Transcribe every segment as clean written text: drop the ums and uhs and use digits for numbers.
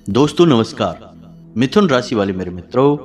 दोस्तों नमस्कार। मिथुन राशि वाले मेरे मित्रों,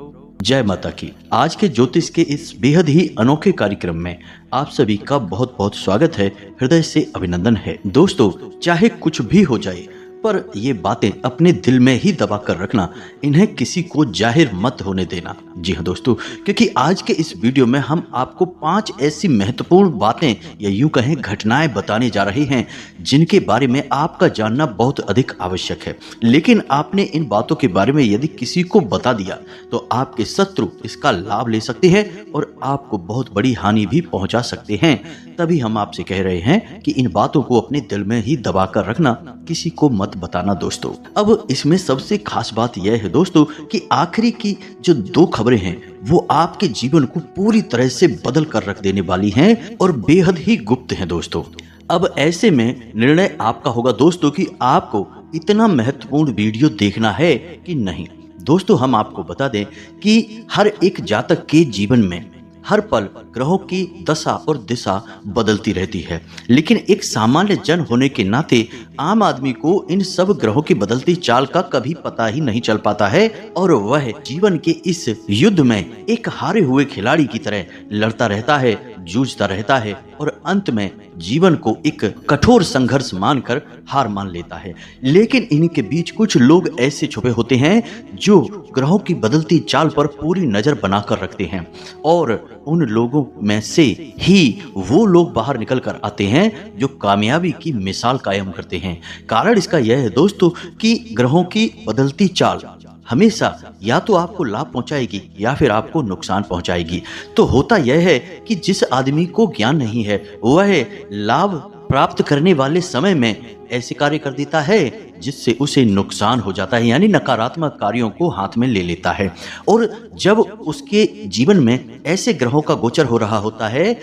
जय माता की। आज के ज्योतिष के इस बेहद ही अनोखे कार्यक्रम में आप सभी का बहुत बहुत स्वागत है, हृदय से अभिनंदन है। दोस्तों, चाहे कुछ भी हो जाए पर ये बातें अपने दिल में ही दबा कर रखना, इन्हें किसी को जाहिर मत होने देना। जी हाँ दोस्तों, क्योंकि आज के इस वीडियो में हम आपको 5 ऐसी महत्वपूर्ण बातें या यूं कहें घटनाएं बताने जा रहे हैं जिनके बारे में आपका जानना बहुत अधिक आवश्यक है। लेकिन आपने इन बातों के बारे में यदि किसी को बता दिया तो आपके शत्रु इसका लाभ ले सकते हैं और आपको बहुत बड़ी हानि भी पहुंचा सकते हैं। तभी हम आपसे कह रहे हैं कि इन बातों को अपने दिल में ही दबा कर रखना, किसी को मत बताना दोस्तों। अब इसमें सबसे खास बात यह है दोस्तों कि आखिरी की जो 2 खबरें हैं वो आपके जीवन को पूरी तरह से बदल कर रख देने वाली हैं और बेहद ही गुप्त हैं दोस्तों। अब ऐसे में निर्णय आपका होगा दोस्तों कि आपको इतना महत्वपूर्ण वीडियो देखना है कि नहीं। दोस्तों, हम आपको बता दें कि हर एक जातक के जीवन में हर पल ग्रहों की दशा और दिशा बदलती रहती है, लेकिन एक सामान्य जन होने के नाते आम आदमी को इन सब ग्रहों की बदलती चाल का कभी पता ही नहीं चल पाता है और वह जीवन के इस युद्ध में एक हारे हुए खिलाड़ी की तरह लड़ता रहता है, जूझता रहता है और अंत में जीवन को एक कठोर संघर्ष मानकर हार मान लेता है। लेकिन इनके बीच कुछ लोग ऐसे छुपे होते हैं जो ग्रहों की बदलती चाल पर पूरी नजर बनाकर रखते हैं और उन लोगों में से ही वो लोग बाहर निकल कर आते हैं जो कामयाबी की मिसाल कायम करते हैं। कारण इसका यह है दोस्तों कि ग्रहों की बदलती चाल हमेशा या तो आपको लाभ पहुंचाएगी या फिर आपको नुकसान पहुंचाएगी। तो होता यह है कि जिस आदमी को ज्ञान नहीं है वह लाभ प्राप्त करने वाले समय में ऐसे कार्य कर देता है जिससे उसे नुकसान हो जाता है, यानी नकारात्मक कार्यों को हाथ में ले लेता है। और जब उसके जीवन में ऐसे ग्रहों का गोचर हो रहा होता है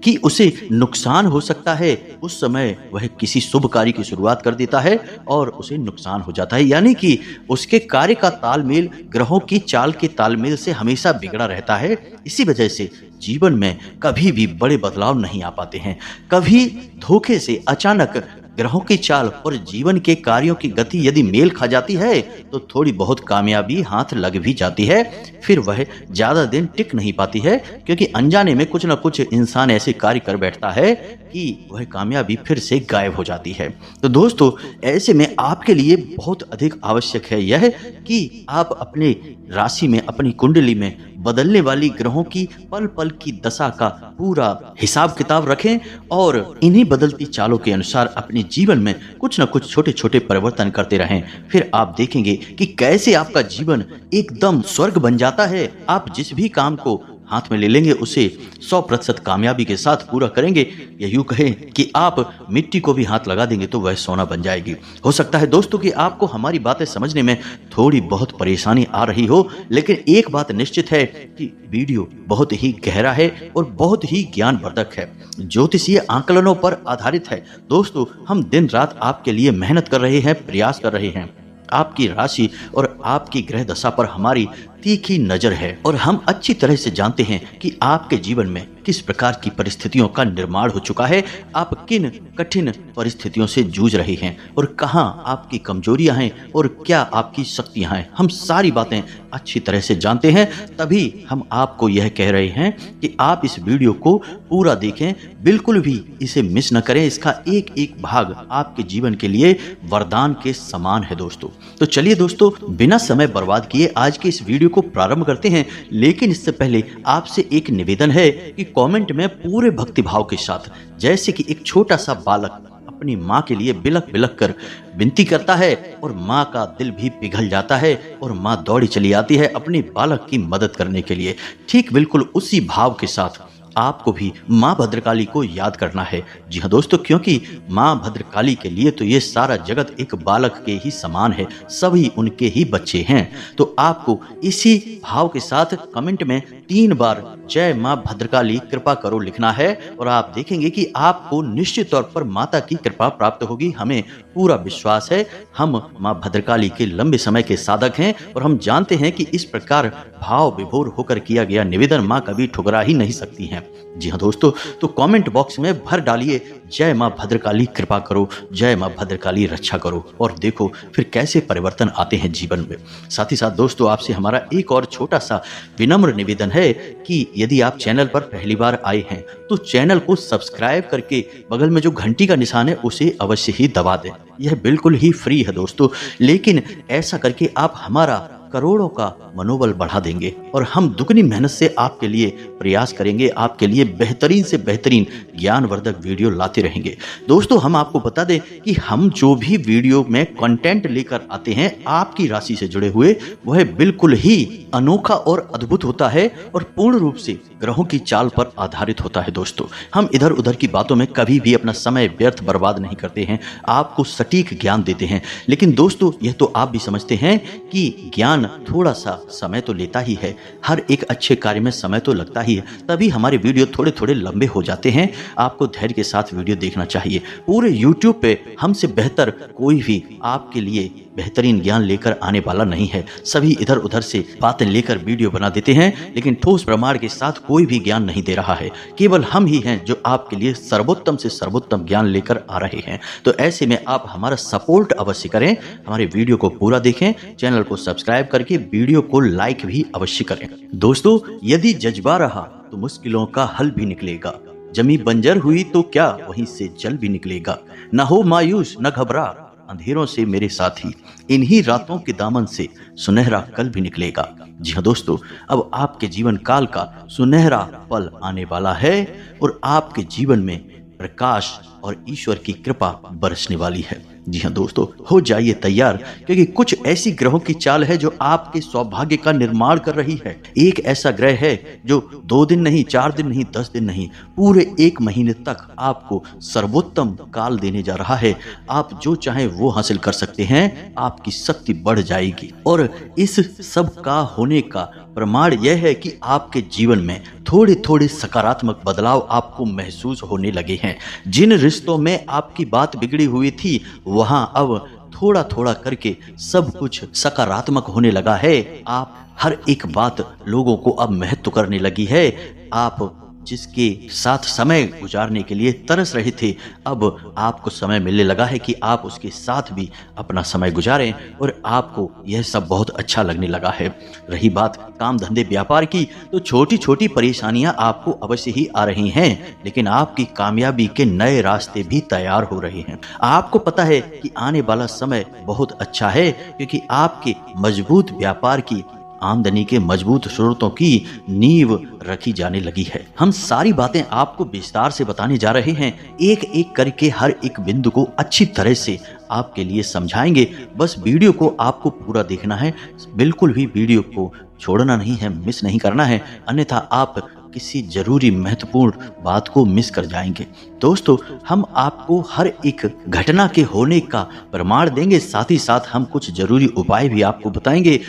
कि उसे नुकसान हो सकता है, उस समय वह किसी शुभ कार्य की शुरुआत कर देता है और उसे नुकसान हो जाता है। यानी कि उसके कार्य का तालमेल ग्रहों की चाल के तालमेल से हमेशा बिगड़ा रहता है। इसी वजह से जीवन में कभी भी बड़े बदलाव नहीं आ पाते हैं। कभी धोखे से अचानक ग्रहों की चाल और जीवन के कार्यों की गति यदि मेल खा जाती है तो थोड़ी बहुत कामयाबी हाथ लग भी जाती है, फिर वह ज्यादा दिन टिक नहीं पाती है, क्योंकि अनजाने में कुछ न कुछ इंसान ऐसे कार्य कर बैठता है कि वह कामयाबी फिर से गायब हो जाती है। तो दोस्तों, ऐसे में आपके लिए बहुत अधिक आवश्यक है यह कि आप अपने राशि में, अपनी कुंडली में बदलने वाली ग्रहों की पल पल की दशा का पूरा हिसाब किताब रखें और इन्हीं बदलती चालों के अनुसार अपने जीवन में कुछ न कुछ छोटे छोटे परिवर्तन करते रहें। फिर आप देखेंगे कि कैसे आपका जीवन एकदम स्वर्ग बन जाता है। आप जिस भी काम को हाथ में ले लेंगे उसे 100% कामयाबी के साथ पूरा करेंगे, या यूं कहें कि आप मिट्टी को भी हाथ लगा देंगे तो वह सोना बन जाएगी। हो सकता है दोस्तों कि आपको हमारी बातें समझने में थोड़ी बहुत परेशानी आ रही हो, लेकिन एक बात निश्चित है कि वीडियो बहुत ही गहरा है और बहुत ही ज्ञानवर्धक है, ज्योतिषीय आंकलनों पर आधारित है। दोस्तों, हम दिन रात आपके लिए मेहनत कर रहे हैं, प्रयास कर रहे हैं। आपकी राशि और आपकी ग्रह दशा पर हमारी तीखी नजर है और हम अच्छी तरह से जानते हैं कि आपके जीवन में किस प्रकार की परिस्थितियों का निर्माण हो चुका है, आप किन कठिन परिस्थितियों से जूझ रहे हैं और कहां आपकी कमजोरियां हैं और क्या आपकी शक्तियां हैं। हम सारी बातें अच्छी तरह से जानते हैं, तभी हम आपको यह कह रहे हैं कि आप इस वीडियो को पूरा देखें, बिल्कुल भी इसे मिस न करें। इसका एक एक भाग आपके जीवन के लिए वरदान के समान है दोस्तों। तो चलिए दोस्तों, बिना समय बर्बाद किए आज के इस वीडियो को प्रारंभ करते हैं। लेकिन इससे पहले आपसे एक निवेदन है कि कमेंट में पूरे भक्तिभाव के साथ, जैसे कि एक छोटा सा बालक अपनी माँ के लिए बिलक बिलक कर विनती करता है और माँ का दिल भी पिघल जाता है और माँ दौड़ी चली आती है अपने बालक की मदद करने के लिए, ठीक बिल्कुल उसी भाव के साथ आपको भी माँ भद्रकाली को याद करना है। जी हाँ दोस्तों, क्योंकि माँ भद्रकाली के लिए तो ये सारा जगत एक बालक के ही समान है, सभी उनके ही बच्चे हैं। तो आपको इसी भाव के साथ कमेंट में 3 बार जय माँ भद्रकाली कृपा करो लिखना है और आप देखेंगे कि आपको निश्चित तौर पर माता की कृपा प्राप्त होगी। हमें पूरा विश्वास है, हम माँ भद्रकाली के लंबे समय के साधक हैं और हम जानते हैं कि इस प्रकार भाव विभोर होकर किया गया निवेदन माँ कभी ठुकरा ही नहीं सकती हैं। हैं। जी हाँ दोस्तों, तो कमेंट बॉक्स में भर डालिए जय माँ भद्रकाली कृपा करो, जय माँ भद्रकाली रक्षा करो, और देखो फिर कैसे परिवर्तन आते हैं जीवन में। साथ ही साथ दोस्तों, आपसे हमारा एक और छोटा सा विनम्र निवेदन है कि यदि आप चैनल पर पहली बार आए हैं तो चैनल को सब्सक्राइब करके बगल में जो घंटी का निशान है उसे अवश्य ही दबा दें। यह बिल्कुल ही फ्री है दोस्तों, लेकिन ऐसा करके आप हमारा करोड़ों का मनोबल बढ़ा देंगे और हम दुगनी मेहनत से आपके लिए प्रयास करेंगे, आपके लिए बेहतरीन से बेहतरीन ज्ञानवर्धक वीडियो लाते रहेंगे। दोस्तों, हम आपको बता दें कि हम जो भी वीडियो में कंटेंट लेकर आते हैं आपकी राशि से जुड़े हुए, वह बिल्कुल ही अनोखा और अद्भुत होता है और पूर्ण रूप से ग्रहों की चाल पर आधारित होता है। दोस्तों, हम इधर उधर की बातों में कभी भी अपना समय व्यर्थ बर्बाद नहीं करते हैं, आपको सटीक ज्ञान देते हैं। लेकिन दोस्तों, यह तो आप भी समझते हैं कि ज्ञान थोड़ा सा समय तो लेता ही है, हर एक अच्छे कार्य में समय तो लगता ही है, तभी हमारे वीडियो थोड़े थोड़े लंबे हो जाते हैं। आपको धैर्य के साथ वीडियो देखना चाहिए। पूरे YouTube पे हमसे बेहतर कोई भी आपके लिए बेहतरीन ज्ञान लेकर आने वाला नहीं है। सभी इधर उधर से बातें लेकर वीडियो बना देते हैं, लेकिन ठोस प्रमाण के साथ कोई भी ज्ञान नहीं दे रहा है। केवल हम ही हैं जो आपके लिए सर्वोत्तम से सर्वोत्तम ज्ञान लेकर आ रहे हैं। तो ऐसे में आप हमारा सपोर्ट अवश्य करें, हमारे वीडियो को पूरा देखें, चैनल को सब्सक्राइब करके वीडियो को लाइक भी अवश्य करें। दोस्तों, यदि जज्बा रहा तो मुश्किलों का हल भी निकलेगा, जमी बंजर हुई तो क्या वहीं से जल भी निकलेगा। न हो मायूस न घबरा, अंधेरों से मेरे साथी, इन्हीं रातों के दामन से सुनहरा कल भी निकलेगा। जी हाँ दोस्तों, अब आपके जीवन काल का सुनहरा पल आने वाला है और आपके जीवन में प्रकाश और ईश्वर की कृपा बरसने वाली है। जी हाँ दोस्तों, हो जाइए तैयार, क्योंकि कुछ ऐसी ग्रहों की चाल है जो आपके सौभाग्य का निर्माण कर रही है। एक ऐसा ग्रह है जो 2 दिन नहीं, 4 दिन नहीं, 10 दिन नहीं, पूरे 1 महीने तक आपको सर्वोत्तम काल देने जा रहा है। आप जो चाहें वो हासिल कर सकते हैं, आपकी शक्ति बढ़ जाएगी। और इस सब का होने का प्रमाण यह है कि आपके जीवन में थोड़े थोड़े सकारात्मक बदलाव आपको महसूस होने लगे हैं। जिन रिश्तों में आपकी बात बिगड़ी हुई थी, वहां अब थोड़ा थोड़ा करके सब कुछ सकारात्मक होने लगा है। आप हर एक बात लोगों को अब महत्व करने लगी है। आप जिसके साथ समय गुजारने के लिए तरस रहे थे, अब आपको समय मिलने लगा है कि आप उसके साथ भी अपना समय गुजारें और आपको यह सब बहुत अच्छा लगने लगा है। रही बात काम धंधे व्यापार की, तो छोटी छोटी परेशानियां आपको अवश्य ही आ रही हैं, लेकिन आपकी कामयाबी के नए रास्ते भी तैयार हो रहे हैं। आपको पता है कि आने वाला समय बहुत अच्छा है, क्योंकि आपके मजबूत व्यापार की आमदनी के मजबूत स्रोतों की नींव रखी जाने लगी है। हम सारी बातें आपको विस्तार से बताने जा रहे हैं, एक एक करके हर एक बिंदु को अच्छी तरह से आपके लिए समझाएंगे। बस वीडियो को आपको पूरा देखना है, बिल्कुल भी वीडियो को छोड़ना नहीं है, मिस नहीं करना है, अन्यथा आप किसी जरूरी महत्वपूर्ण बात को मिस कर जाएंगे। दोस्तों, हम आपको हर एक घटना के होने का प्रमाण देंगे, साथ ही साथ हम कुछ जरूरी उपाय भी आपको बताएंगे।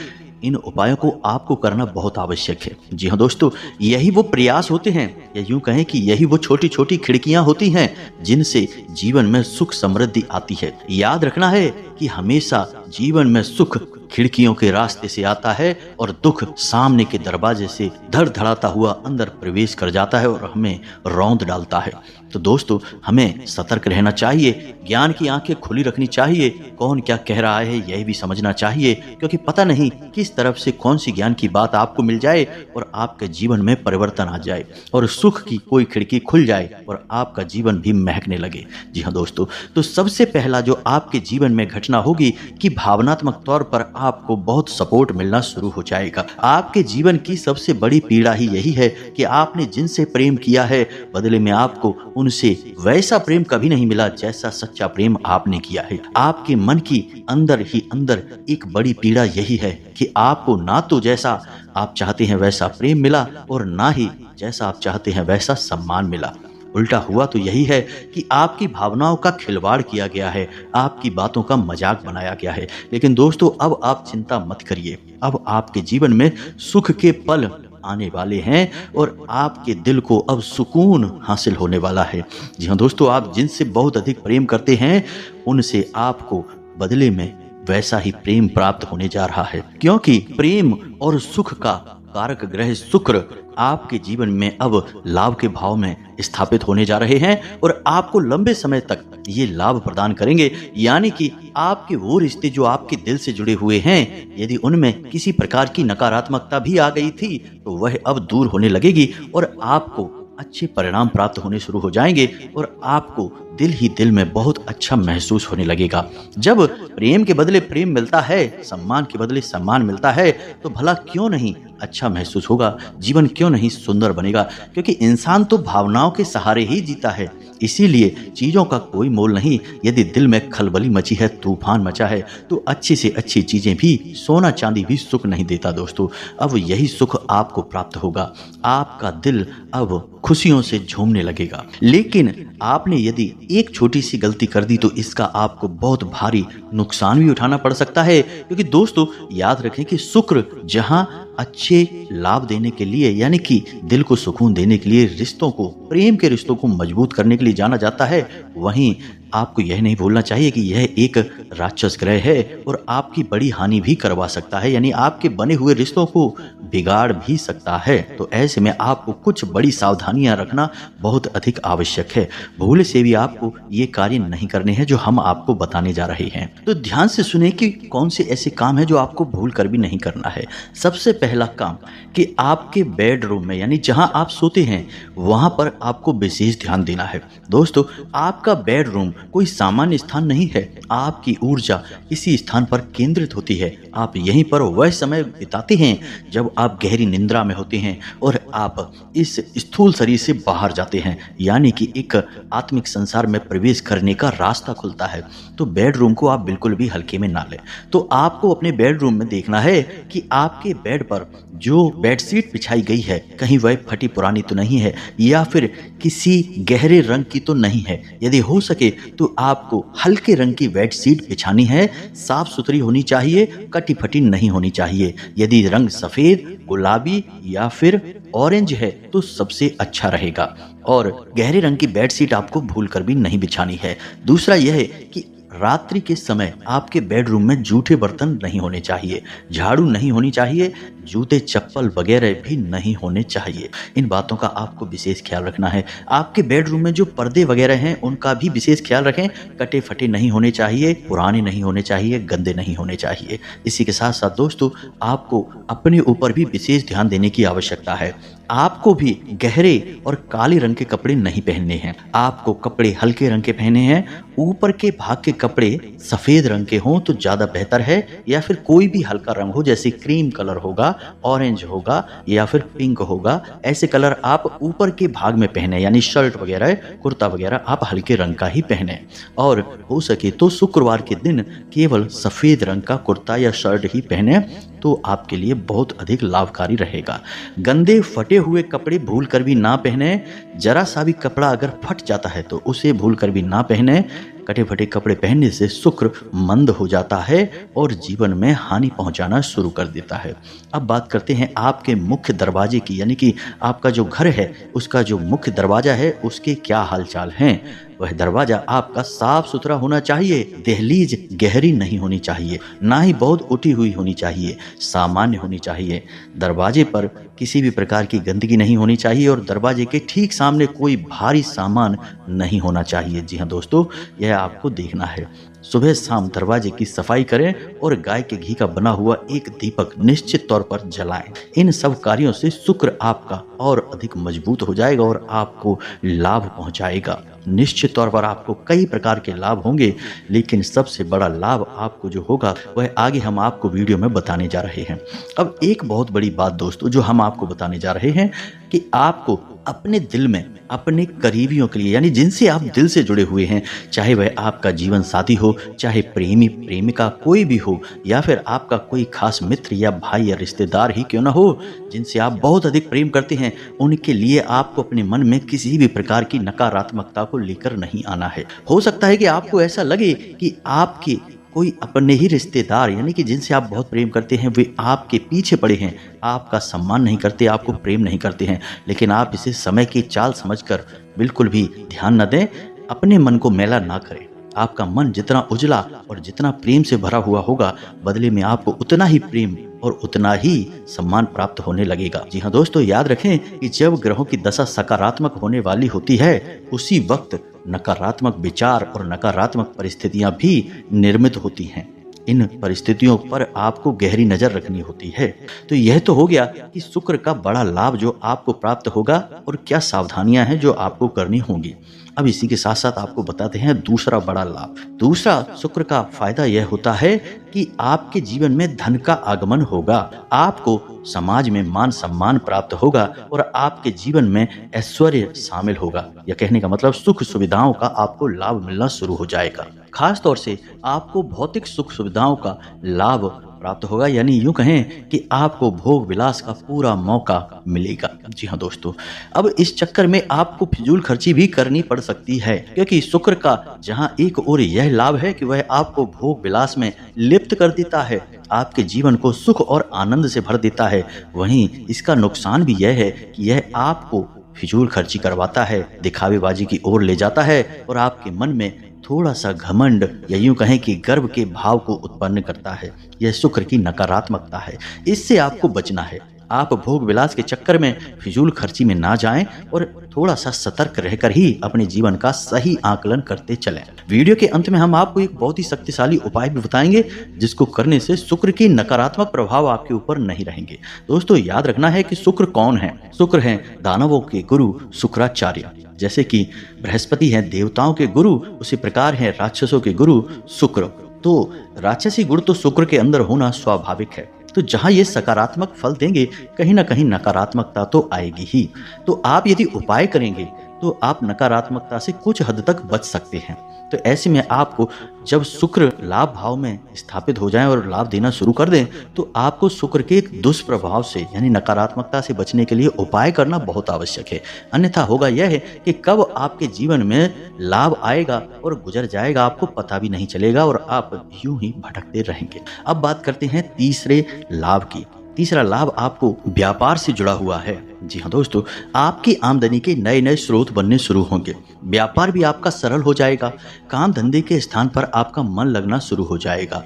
इन उपायों को आपको करना बहुत आवश्यक है। जी हाँ दोस्तों, यही वो प्रयास होते हैं, या यूं कहें कि यही वो छोटी छोटी खिड़कियां होती हैं जिनसे जीवन में सुख समृद्धि आती है। याद रखना है कि हमेशा जीवन में सुख खिड़कियों के रास्ते से आता है और दुख सामने के दरवाजे से धड़धड़ाता हुआ अंदर प्रवेश कर जाता है और हमें रौंद डालता है। तो दोस्तों, हमें सतर्क रहना चाहिए, ज्ञान की आंखें खुली रखनी चाहिए, कौन क्या कह रहा है यह भी समझना चाहिए, क्योंकि पता नहीं किस तरफ से कौन सी ज्ञान की बात आपको मिल जाए और आपके जीवन में परिवर्तन आ जाए और सुख की कोई खिड़की खुल जाए और आपका जीवन भी महकने लगे। जी हाँ दोस्तों, तो सबसे पहला जो आपके जीवन में घटना होगी कि भावनात्मक तौर पर आपको बहुत सपोर्ट मिलना शुरू हो जाएगा। आपके जीवन की सबसे बड़ी पीड़ा ही यही है कि आपने जिनसे प्रेम किया है, बदले में आपको उनसे वैसा प्रेम कभी नहीं मिला जैसा सच्चा प्रेम आपने किया है। आपके मन की अंदर ही अंदर एक बड़ी पीड़ा यही है कि आपको ना तो जैसा आप चाहते हैं वैसा प्रेम मिला और ना ही जैसा आप चाहते हैं वैसा सम्मान मिला। उल्टा हुआ तो यही है कि आपकी भावनाओं का खिलवाड़ किया गया है, आपकी बातों का मजाक बनाया गया है। लेकिन दोस्तों, अब आप चिंता मत करिए, अब आपके जीवन में सुख के पल आने वाले हैं और आपके दिल को अब सुकून हासिल होने वाला है। जी हाँ दोस्तों, आप जिनसे बहुत अधिक प्रेम करते हैं उनसे आपको बदले में वैसा ही प्रेम प्राप्त होने जा रहा है, क्योंकि प्रेम और सुख का कारक ग्रह शुक्र आपके जीवन में अब लाभ के भाव में स्थापित होने जा रहे हैं और आपको लंबे समय तक ये लाभ प्रदान करेंगे। यानी कि आपके वो रिश्ते जो आपके दिल से जुड़े हुए हैं, यदि उनमें किसी प्रकार की नकारात्मकता भी आ गई थी तो वह अब दूर होने लगेगी और आपको अच्छे परिणाम प्राप्त होने शुरू हो जाएंगे और आपको दिल ही दिल में बहुत अच्छा महसूस होने लगेगा। जब प्रेम के बदले प्रेम मिलता है, सम्मान के बदले सम्मान मिलता है, तो भला क्यों नहीं अच्छा महसूस होगा, जीवन क्यों नहीं सुंदर बनेगा। क्योंकि इंसान तो भावनाओं के सहारे ही जीता है, इसीलिए चीज़ों का कोई मोल नहीं। यदि दिल में खलबली मची है, तूफान मचा है, तो अच्छी से अच्छी चीज़ें भी, सोना चांदी भी सुख नहीं देता दोस्तों। अब यही सुख आपको प्राप्त होगा, आपका दिल अब खुशियों से झूमने लगेगा। लेकिन आपने यदि एक छोटी सी गलती कर दी तो इसका आपको बहुत भारी नुकसान भी उठाना पड़ सकता है। क्योंकि दोस्तों याद रखें कि शुक्र जहां अच्छे लाभ देने के लिए, यानी कि दिल को सुकून देने के लिए, रिश्तों को, प्रेम के रिश्तों को मजबूत करने के लिए जाना जाता है, वहीं आपको यह नहीं भूलना चाहिए कि यह एक राक्षस ग्रह है और आपकी बड़ी हानि भी करवा सकता है, यानी आपके बने हुए रिश्तों को बिगाड़ भी सकता है। तो ऐसे में आपको कुछ बड़ी सावधानियां रखना बहुत अधिक आवश्यक है। भूल से भी आपको ये कार्य नहीं करने हैं जो हम आपको बताने जा रहे हैं। तो ध्यान से सुने कि कौन से ऐसे काम है जो आपको भूल कर भी नहीं करना है। सबसे पहला काम कि आपके बेडरूम में, यानी जहां आप सोते हैं, वहां पर आपको विशेष ध्यान देना है। दोस्तों आपका बेडरूम कोई सामान्य स्थान नहीं है, आपकी ऊर्जा इसी स्थान पर केंद्रित होती है। आप यहीं पर वह समय बिताते हैं जब आप गहरी निंद्रा में होते हैं और आप इस स्थूल शरीर से बाहर जाते हैं, यानी कि एक आत्मिक संसार में प्रवेश करने का रास्ता खुलता है। तो बेडरूम को आप बिल्कुल भी हल्के में ना लें। तो आपको अपने बेडरूम में देखना है कि आपके बेड पर जो बेडशीट बिछाई गई है, कहीं वह फटी पुरानी तो नहीं है या फिर किसी गहरे रंग की तो नहीं है। यदि हो सके तो आपको हल्के रंग की बेडशीट बिछानी है, साफ सुथरी होनी चाहिए, कटी फटी नहीं होनी चाहिए। यदि रंग सफेद, गुलाबी या फिर ऑरेंज है तो सबसे अच्छा रहेगा। और गहरे रंग की बेडशीट आपको भूलकर भी नहीं बिछानी है। दूसरा यह है कि रात्रि के समय आपके बेडरूम में जूठे बर्तन नहीं होने चाहिए, झाड़ू नहीं होनी चाहिए, जूते चप्पल वगैरह भी नहीं होने चाहिए। इन बातों का आपको विशेष ख्याल रखना है। आपके बेडरूम में जो पर्दे वगैरह हैं उनका भी विशेष ख्याल रखें। कटे फटे नहीं होने चाहिए, पुराने नहीं होने चाहिए, गंदे नहीं होने चाहिए। इसी के साथ साथ दोस्तों आपको अपने ऊपर भी विशेष ध्यान देने की आवश्यकता है। आपको भी गहरे और काले रंग के कपड़े नहीं पहनने हैं। आपको कपड़े हल्के रंग के पहने हैं। ऊपर के भाग के कपड़े सफेद रंग के हों तो ज्यादा बेहतर है, या फिर कोई भी हल्का रंग हो, जैसे क्रीम कलर होगा, ऑरेंज होगा या फिर पिंक होगा। ऐसे कलर आप ऊपर के भाग में पहने, यानी शर्ट वगैरह, कुर्ता वगैरह आप हल्के रंग का ही पहने। और हो सके तो शुक्रवार के दिन केवल सफेद रंग का कुर्ता या शर्ट ही पहने तो आपके लिए बहुत अधिक लाभकारी रहेगा। गंदे फटे हुए कपड़े भूल कर भी ना पहने। जरा सा भी कपड़ा अगर फट जाता है तो उसे भूल कर भी ना पहने। कटे फटे कपड़े पहनने से शुक्र मंद हो जाता है और जीवन में हानि पहुंचाना शुरू कर देता है। अब बात करते हैं आपके मुख्य दरवाजे की, यानी कि आपका जो घर है उसका जो मुख्य दरवाजा है उसके क्या हालचाल हैं। वह दरवाजा आपका साफ सुथरा होना चाहिए। दहलीज गहरी नहीं होनी चाहिए, ना ही बहुत उठी हुई होनी चाहिए, सामान्य होनी चाहिए। दरवाजे पर किसी भी प्रकार की गंदगी नहीं होनी चाहिए और दरवाजे के ठीक सामने कोई भारी सामान नहीं होना चाहिए। जी हाँ दोस्तों, यह आपको देखना है। सुबह शाम दरवाजे की सफाई करें और गाय के घी का बना हुआ एक दीपक निश्चित तौर पर जलाएं। इन सब कार्यों से शुक्र आपका और अधिक मजबूत हो जाएगा और आपको लाभ पहुंचाएगा। निश्चित तौर पर आपको कई प्रकार के लाभ होंगे, लेकिन सबसे बड़ा लाभ आपको जो होगा वह आगे हम आपको वीडियो में बताने जा रहे हैं। अब एक बहुत बड़ी बात दोस्तों जो हम आपको बताने जा रहे हैं कि आपको अपने दिल में अपने करीबियों के लिए, यानी जिनसे आप दिल से जुड़े हुए हैं, चाहे वह आपका जीवन साथी हो, चाहे प्रेमी प्रेमिका कोई भी हो, या फिर आपका कोई खास मित्र या भाई या रिश्तेदार ही क्यों ना हो, जिनसे आप बहुत अधिक प्रेम करते हैं, उनके लिए आपको अपने मन में किसी भी प्रकार की नकारात्मकता को लेकर नहीं आना है। हो सकता है कि आपको ऐसा लगे कि आपके कोई अपने ही रिश्तेदार, यानी कि जिनसे आप बहुत प्रेम करते हैं, वे आपके पीछे पड़े हैं, आपका सम्मान नहीं करते, आपको प्रेम नहीं करते हैं। लेकिन आप इसे समय की चाल समझकर बिल्कुल भी ध्यान न दें, अपने मन को मैला ना करें। आपका मन जितना उजला और जितना प्रेम से भरा हुआ होगा, बदले में आपको उतना ही प्रेम और उतना ही सम्मान प्राप्त होने लगेगा। जी हाँ दोस्तों, याद रखें कि जब ग्रहों की दशा सकारात्मक होने वाली होती है उसी वक्त नकारात्मक विचार और नकारात्मक परिस्थितियां भी निर्मित होती हैं। इन परिस्थितियों पर आपको गहरी नजर रखनी होती है। तो यह तो हो गया कि शुक्र का बड़ा लाभ जो आपको प्राप्त होगा और क्या सावधानियां हैं जो आपको करनी होंगी। अब इसी के साथ साथ आपको बताते हैं दूसरा बड़ा लाभ। दूसरा शुक्र का फायदा यह होता है कि आपके जीवन में धन का आगमन होगा, आपको समाज में मान सम्मान प्राप्त होगा और आपके जीवन में ऐश्वर्य शामिल होगा। यह कहने का मतलब सुख सुविधाओं का आपको लाभ मिलना शुरू हो जाएगा। खास तौर से आपको भौतिक सुख सुविधाओं का लाभ प्राप्त होगा, यानी यूं कहें कि आपको भोग विलास का पूरा मौका मिलेगा। जी हाँ दोस्तों, अब इस चक्कर में आपको फिजूल खर्ची भी करनी पड़ सकती है, क्योंकि शुक्र का जहां एक ओर यह लाभ है कि वह आपको भोग विलास में लिप्त कर देता है, आपके जीवन को सुख और आनंद से भर देता है, वहीं इसका नुकसान भी यह है कि यह आपको फिजूल खर्ची करवाता है, दिखावेबाजी की ओर ले जाता है और आपके मन में थोड़ा सा घमंड या यूं कहें कि गर्व के भाव को उत्पन्न करता है। यह शुक्र की नकारात्मकता है, इससे आपको बचना है। आप भोग विलास के चक्कर में फिजूल खर्ची में ना जाएं और थोड़ा सा सतर्क रहकर ही अपने जीवन का सही आकलन करते चलें। वीडियो के अंत में हम आपको एक बहुत ही शक्तिशाली उपाय भी बताएंगे जिसको करने से शुक्र की नकारात्मक प्रभाव आपके ऊपर नहीं रहेंगे। दोस्तों याद रखना है कि शुक्र कौन है। शुक्र है दानवों के गुरु शुक्राचार्य। जैसे कि बृहस्पति हैं देवताओं के गुरु, उसी प्रकार है राक्षसों के गुरु शुक्र। तो राक्षसी गुण तो शुक्र के अंदर होना स्वाभाविक है। तो जहां ये सकारात्मक फल देंगे कहीं ना कहीं नकारात्मकता तो आएगी ही। तो आप यदि उपाय करेंगे तो आप नकारात्मकता से कुछ हद तक बच सकते हैं। तो ऐसे में आपको जब शुक्र लाभ भाव में स्थापित हो जाएं और लाभ देना शुरू कर दें तो आपको शुक्र के एक दुष्प्रभाव से यानी नकारात्मकता से बचने के लिए उपाय करना बहुत आवश्यक है। अन्यथा होगा यह है कि कब आपके जीवन में लाभ आएगा और गुजर जाएगा आपको पता भी नहीं चलेगा और आप यूं ही भटकते रहेंगे। अब बात करते हैं तीसरे लाभ की। तीसरा लाभ आपको व्यापार से जुड़ा हुआ है। जी हाँ दोस्तों, आपकी आमदनी के नए नए स्रोत बनने शुरू होंगे। व्यापार भी आपका सरल हो जाएगा। काम धंधे के स्थान पर आपका मन लगना शुरू हो जाएगा।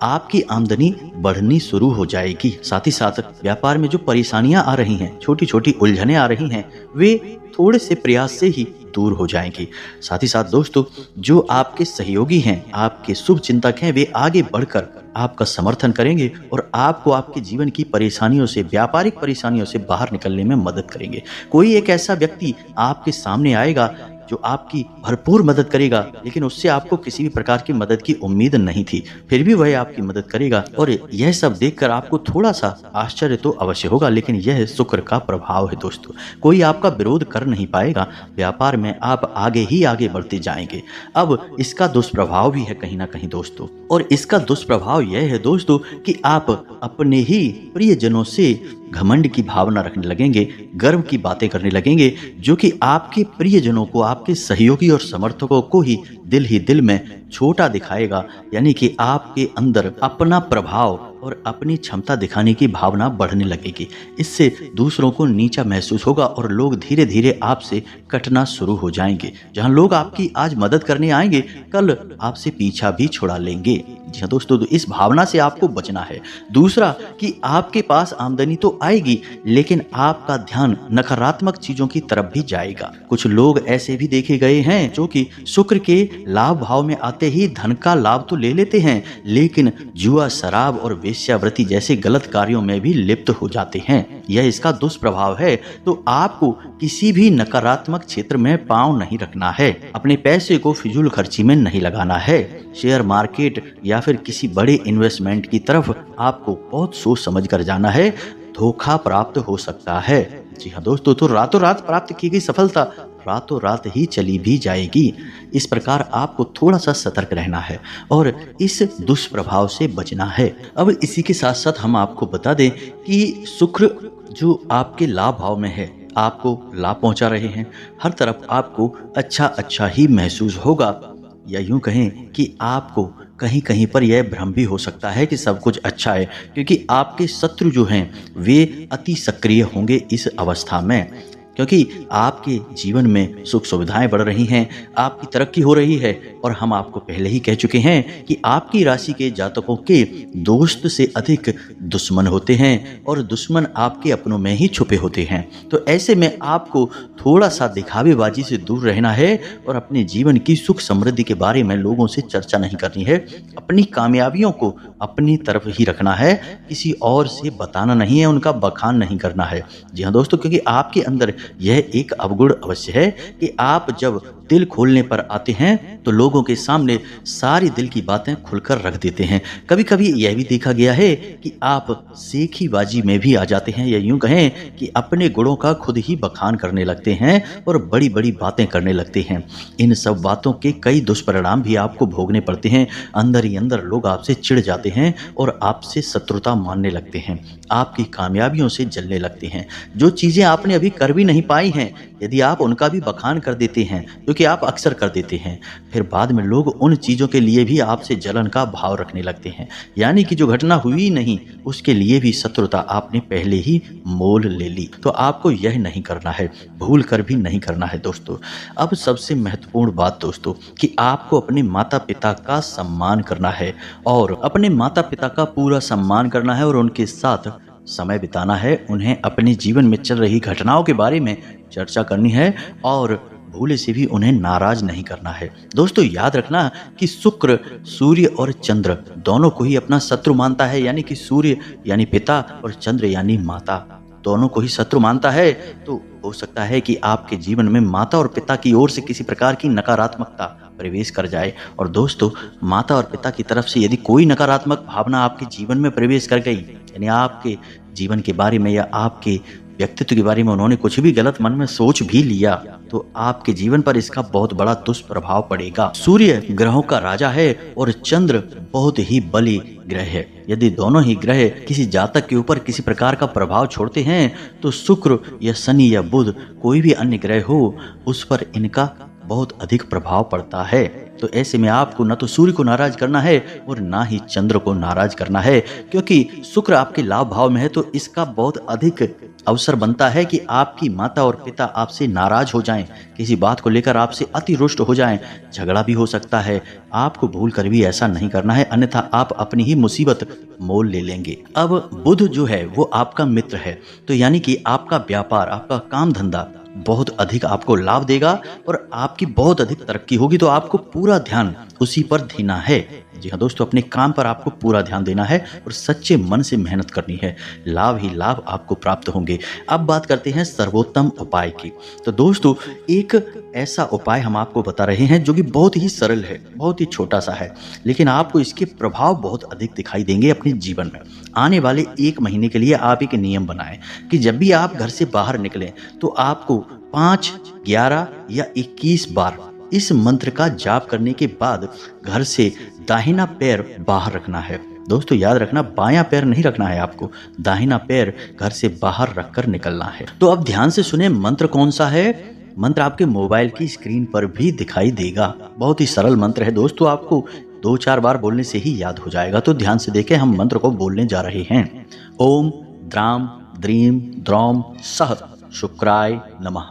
आपकी आमदनी बढ़नी शुरू हो जाएगी। साथ ही साथ व्यापार में जो परेशानियां आ रही हैं, छोटी छोटी उलझनें आ रही हैं, वे थोड़े से प्रयास से ही दूर हो जाएंगी। साथ ही साथ दोस्तों, जो आपके सहयोगी हैं, आपके शुभ चिंतक हैं, वे आगे बढ़कर आपका समर्थन करेंगे और आपको आपके जीवन की परेशानियों से, व्यापारिक परेशानियों से बाहर निकलने में मदद करेंगे। कोई एक ऐसा व्यक्ति आपके सामने आएगा जो आपकी भरपूर मदद करेगा, लेकिन उससे आपको किसी भी प्रकार की मदद की उम्मीद नहीं थी, फिर भी वह आपकी मदद करेगा। और यह सब देखकर आपको थोड़ा सा आश्चर्य तो अवश्य होगा, लेकिन यह शुक्र का प्रभाव है दोस्तों। कोई आपका विरोध कर नहीं पाएगा। व्यापार में आप आगे ही आगे बढ़ते जाएंगे। अब इसका दुष्प्रभाव भी है कहीं ना कहीं दोस्तों, और इसका दुष्प्रभाव यह है दोस्तों कि आप अपने ही प्रियजनों से घमंड की भावना रखने लगेंगे, गर्व की बातें करने लगेंगे, जो कि आपके प्रियजनों को, आपके सहयोगी और समर्थकों को ही दिल में छोटा दिखाएगा। यानी कि आपके अंदर अपना प्रभाव और अपनी क्षमता दिखाने की भावना बढ़ने लगेगी। इससे दूसरों को नीचा महसूस होगा और लोग धीरे धीरे आपसे कटना शुरू हो जाएंगे। जहां लोग आपकी आज मदद करने आएंगे, कल आपसे पीछा भी छुड़ा लेंगे। जी हाँ दोस्तों, तो इस भावना से आपको बचना है। दूसरा कि आपके पास आमदनी तो आएगी, लेकिन आपका ध्यान नकारात्मक चीजों की तरफ भी जाएगा। कुछ लोग ऐसे भी देखे गए हैं जो कि शुक्र के लाभ भाव में आते ही धन का लाभ तो ले लेते हैं, लेकिन जुआ, शराब और वेश्यावृत्ति जैसे गलत कार्यों में भी लिप्त हो जाते हैं। यह इसका दुष्प्रभाव है। तो आपको किसी भी नकारात्मक क्षेत्र में पांव नहीं रखना है। अपने पैसे को फिजूल खर्ची में नहीं लगाना है। शेयर मार्केट या फिर किसी बड़े इन्वेस्टमेंट की तरफ आपको बहुत सोच समझ कर जाना है। धोखा प्राप्त हो सकता है। जी हाँ दोस्तों, तो रातों रात प्राप्त की गई सफलता रातों रात ही चली भी जाएगी। इस प्रकार आपको थोड़ा सा सतर्क रहना है और इस दुष्प्रभाव से बचना है। अब इसी के साथ साथ हम आपको बता दें कि शुक्र जो आपके लाभ भाव में है, आपको लाभ पहुंचा रहे हैं। हर तरफ आपको अच्छा ही महसूस होगा, या यूं कहें कि आपको कहीं कहीं पर यह भ्रम भी हो सकता है कि सब कुछ अच्छा है, क्योंकि आपके शत्रु जो हैं वे अति सक्रिय होंगे इस अवस्था में। क्योंकि आपके जीवन में सुख सुविधाएं बढ़ रही हैं, आपकी तरक्की हो रही है। और हम आपको पहले ही कह चुके हैं कि आपकी राशि के जातकों के दोस्त से अधिक दुश्मन होते हैं और दुश्मन आपके अपनों में ही छुपे होते हैं। तो ऐसे में आपको थोड़ा सा दिखावेबाजी से दूर रहना है और अपने जीवन की सुख समृद्धि के बारे में लोगों से चर्चा नहीं करनी है। अपनी कामयाबियों को अपनी तरफ ही रखना है, किसी और से बताना नहीं है, उनका बखान नहीं करना है। जी हाँ दोस्तों, क्योंकि आपके अंदर यह एक अवगुण अवश्य है कि आप जब दिल खोलने पर आते हैं तो लोगों के सामने सारी दिल की बातें खुलकर रख देते हैं। कभी कभी यह भी देखा गया है कि आप सेखीबाजी में भी आ जाते हैं, या यूं कहें कि अपने गुणों का खुद ही बखान करने लगते हैं और बड़ी बड़ी बातें करने लगते हैं। इन सब बातों के कई दुष्परिणाम भी आपको भोगने पड़ते हैं। अंदर ही अंदर लोग आपसे चिढ़ जाते हैं और आपसे शत्रुता मानने लगते हैं, आपकी कामयाबियों से जलने लगते हैं। जो चीजें आपने अभी कर भी नहीं पाई हैं, यदि आप उनका भी बखान कर देते हैं, क्योंकि आप अक्सर कर देते हैं, फिर बाद में लोग उन चीज़ों के लिए भी आपसे जलन का भाव रखने लगते हैं। यानी कि जो घटना हुई नहीं उसके लिए भी शत्रुता आपने पहले ही मोल ले ली। तो आपको यह नहीं करना है, भूल कर भी नहीं करना है दोस्तों। अब सबसे महत्वपूर्ण बात दोस्तों कि आपको अपने माता पिता का सम्मान करना है, और अपने माता पिता का पूरा सम्मान करना है और उनके साथ समय बिताना है। उन्हें अपने जीवन में चल रही घटनाओं के बारे में चर्चा करनी है और भूले से भी उन्हें नाराज नहीं करना है। दोस्तों याद रखना कि शुक्र सूर्य और चंद्र दोनों को ही अपना शत्रु मानता है, यानी कि सूर्य यानी पिता और चंद्र यानी माता दोनों को ही शत्रु मानता है। तो हो सकता है कि आपके जीवन में माता और पिता की ओर से किसी प्रकार की नकारात्मकता प्रवेश कर जाए। और दोस्तों माता और पिता की तरफ से यदि कोई नकारात्मक भावना आपके जीवन में प्रवेश कर गई, यानी आपके जीवन के बारे में या आपके व्यक्तित्व के बारे में उन्होंने कुछ भी गलत मन में सोच भी लिया, तो आपके जीवन पर इसका बहुत बड़ा दुष्प्रभाव पड़ेगा। सूर्य ग्रहों का राजा है और चंद्र बहुत ही बली ग्रह है। यदि दोनों ही ग्रह किसी जातक के ऊपर किसी प्रकार का प्रभाव छोड़ते हैं, तो शुक्र या शनि या बुध कोई भी अन्य ग्रह हो उस पर इनका बहुत अधिक प्रभाव पड़ता है। तो ऐसे में आपको न तो सूर्य को नाराज करना है और ना ही चंद्र को नाराज करना है, क्योंकि शुक्र आपके लाभ भाव में है। तो इसका बहुत अधिक अवसर बनता है कि आपकी माता और पिता आपसे नाराज हो जाएं, किसी बात को लेकर आपसे अति रुष्ट हो जाएं, झगड़ा भी हो सकता है। आपको भूल कर भी ऐसा नहीं करना है, अन्यथा आप अपनी ही मुसीबत मोल ले लेंगे। अब बुध जो है वो आपका मित्र है, तो यानी कि आपका व्यापार, आपका काम धंधा बहुत अधिक आपको लाभ देगा और आपकी बहुत अधिक तरक्की होगी। तो आपको पूरा ध्यान उसी पर देना है। जी हाँ दोस्तों, अपने काम पर आपको पूरा ध्यान देना है और सच्चे मन से मेहनत करनी है, लाभ ही लाभ आपको प्राप्त होंगे। अब बात करते हैं सर्वोत्तम उपाय की। तो दोस्तों एक ऐसा उपाय हम आपको बता रहे हैं जो कि बहुत ही सरल है, बहुत ही छोटा सा है, लेकिन आपको इसके प्रभाव बहुत अधिक दिखाई देंगे अपने जीवन में। आने वाले 1 महीने के लिए आप एक नियम बनाएं कि जब भी आप घर से बाहर निकलें तो आपको 5, 11 या 21 बार इस मंत्र का जाप करने के बाद घर से दाहिना पैर बाहर रखना है। दोस्तों याद रखना, बायां पैर नहीं रखना है आपको, दाहिना पैर घर से बाहर रखकर निकलना है। तो अब ध्यान से सुने मंत्र कौन सा है। मंत्र आपके मोबाइल की स्क्रीन पर भी दिखाई देगा। बहुत ही सरल मंत्र है दोस्तों, आपको 2-4 बार बोलने से ही याद हो जाएगा। तो ध्यान से देखें, हम मंत्र को बोलने जा रहे हैं। ओम द्राम द्रीम द्रौम सह शुक्राय नमः।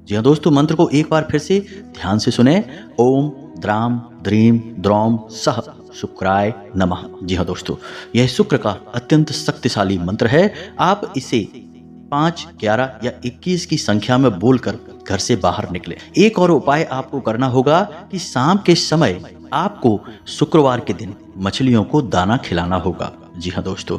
जी हाँ दोस्तों, मंत्र को एक बार फिर से ध्यान से सुने। ओम द्राम द्रीम द्रौम सह शुक्राय नमः। जी हाँ दोस्तों, यह शुक्र का अत्यंत शक्तिशाली मंत्र है। आप इसे 5, 11 या 21 की संख्या में बोलकर घर से बाहर निकले। एक और उपाय आपको करना होगा कि शाम के समय आपको शुक्रवार के दिन मछलियों को दाना खिलाना होगा। जी हाँ दोस्तों,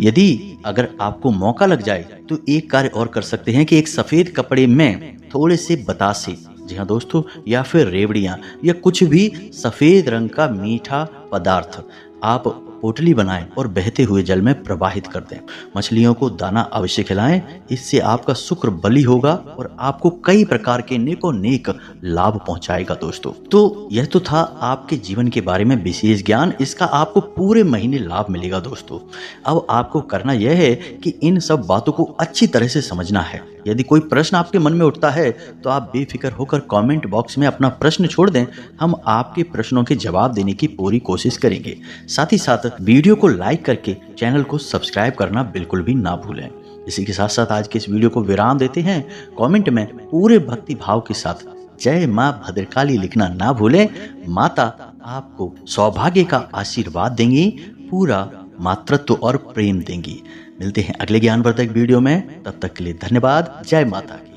यदि अगर आपको मौका लग जाए तो एक कार्य और कर सकते हैं कि एक सफेद कपड़े में थोड़े से बतासे, जी हाँ दोस्तों, या फिर रेवड़ियाँ या कुछ भी सफेद रंग का मीठा पदार्थ आप पोटली बनाएं और बहते हुए जल में प्रवाहित कर दें। मछलियों को दाना अवश्य खिलाएं, इससे आपका शुक्र बली होगा और आपको कई प्रकार के नेको नेक लाभ पहुंचाएगा दोस्तों। तो यह तो था आपके जीवन के बारे में विशेष ज्ञान, इसका आपको पूरे महीने लाभ मिलेगा दोस्तों। अब आपको करना यह है कि इन सब बातों को अच्छी तरह से समझना है। यदि कोई प्रश्न आपके मन में उठता है तो आप बेफिक्र होकर कमेंट बॉक्स में अपना प्रश्न छोड़ दें, हम आपके प्रश्नों के जवाब देने की पूरी कोशिश करेंगे। साथ ही साथ वीडियो को लाइक करके चैनल को सब्सक्राइब करना बिल्कुल भी ना भूलें। इसी के साथ साथ आज के इस वीडियो को विराम देते हैं। कमेंट में पूरे भक्ति भाव के साथ जय मां भद्रकाली लिखना ना भूलें। माता आपको सौभाग्य का आशीर्वाद देंगी, पूरा मातृत्व और प्रेम देंगी। मिलते हैं अगले ज्ञानवर्धक वीडियो में, तब तक के लिए धन्यवाद। जय माता की।